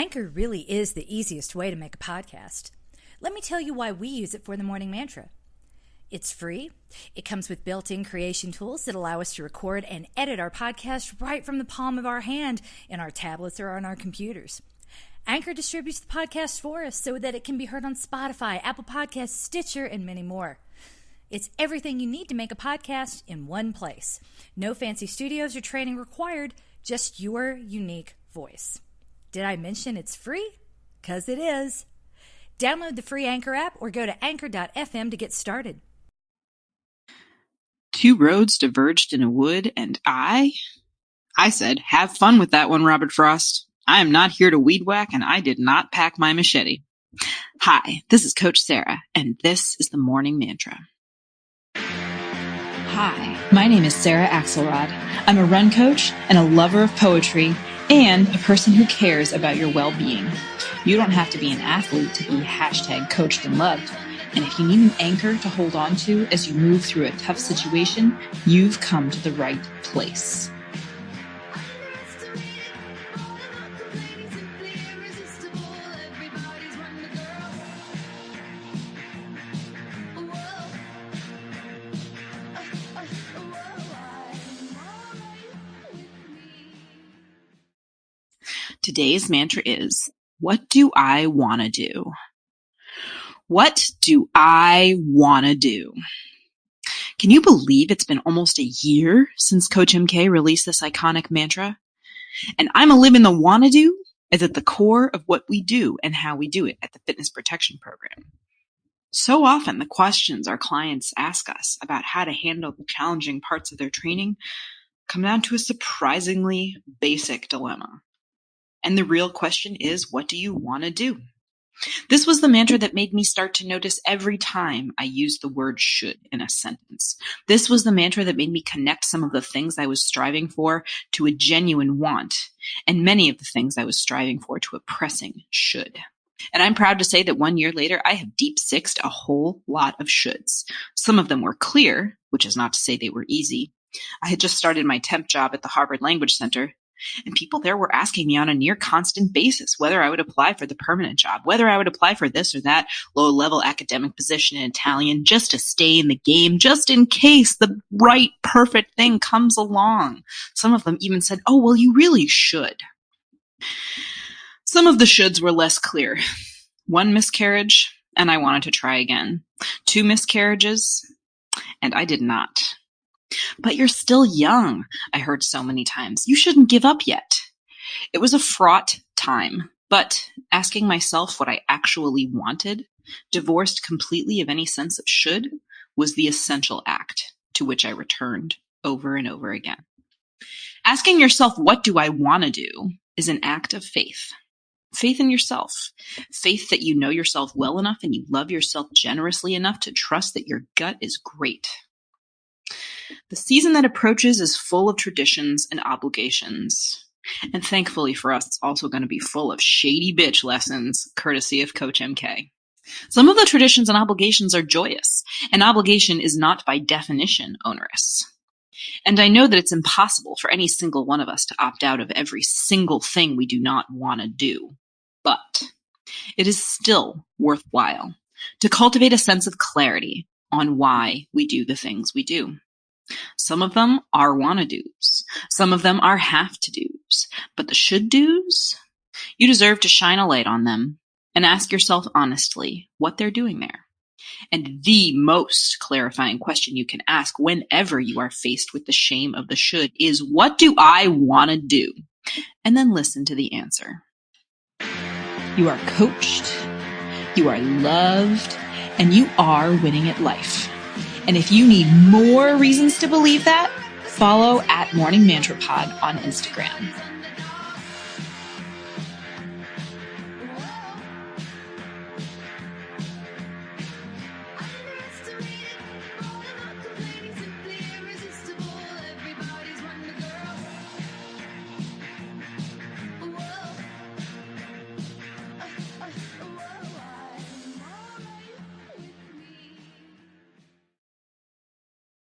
Anchor really is the easiest way to make a podcast. Let me tell you why we use it for the morning mantra. It's free. It comes with built-in creation tools that allow us to record and edit our podcast right from the palm of our hand in our tablets or on our computers. Anchor distributes the podcast for us so that it can be heard on Spotify, Apple Podcasts, Stitcher, and many more. It's everything you need to make a podcast in one place. No fancy studios or training required, just your unique voice. Did I mention it's free? 'Cause it is. Download the free Anchor app or go to anchor.fm to get started. Two roads diverged in a wood, and I said, have fun with that one, Robert Frost. I am not here to weed whack, and I did not pack my machete. Hi, this is Coach Sarah, and this is the Morning Mantra. Hi, my name is Sarah Axelrod. I'm a run coach and a lover of poetry and a person who cares about your well-being. You don't have to be an athlete to be #coached and loved. And if you need an anchor to hold on to as you move through a tough situation, you've come to the right place. Today's mantra is, what do I want to do? What do I want to do? Can you believe it's been almost a year since Coach MK released this iconic mantra? And I'm a living the wanna do is at the core of what we do and how we do it at the Fitness Protection Program. So often the questions our clients ask us about how to handle the challenging parts of their training come down to a surprisingly basic dilemma. And the real question is, what do you want to do? This was the mantra that made me start to notice every time I used the word should in a sentence. This was the mantra that made me connect some of the things I was striving for to a genuine want, and many of the things I was striving for to a pressing should. And I'm proud to say that 1 year later, I have deep-sixed a whole lot of shoulds. Some of them were clear, which is not to say they were easy. I had just started my temp job at the Harvard Language Center, and people there were asking me on a near constant basis whether I would apply for the permanent job, whether I would apply for this or that low-level academic position in Italian just to stay in the game, just in case the right, perfect thing comes along. Some of them even said, oh, well, you really should. Some of the shoulds were less clear. 1 miscarriage, and I wanted to try again. 2 miscarriages, and I did not. But you're still young, I heard so many times. You shouldn't give up yet. It was a fraught time, but asking myself what I actually wanted, divorced completely of any sense of should, was the essential act to which I returned over and over again. Asking yourself, what do I want to do, is an act of faith. Faith in yourself. Faith that you know yourself well enough and you love yourself generously enough to trust that your gut is great. The season that approaches is full of traditions and obligations. And thankfully for us, it's also going to be full of shady bitch lessons, courtesy of Coach MK. Some of the traditions and obligations are joyous. An obligation is not by definition onerous. And I know that it's impossible for any single one of us to opt out of every single thing we do not want to do. But it is still worthwhile to cultivate a sense of clarity on why we do the things we do. Some of them are wanna-dos. Some of them are have-to-dos. But the should-dos? You deserve to shine a light on them and ask yourself honestly what they're doing there. And the most clarifying question you can ask whenever you are faced with the shame of the should is, what do I want to do? And then listen to the answer. You are coached, you are loved, and you are winning at life. And if you need more reasons to believe that, follow @Morning Mantra Pod on Instagram.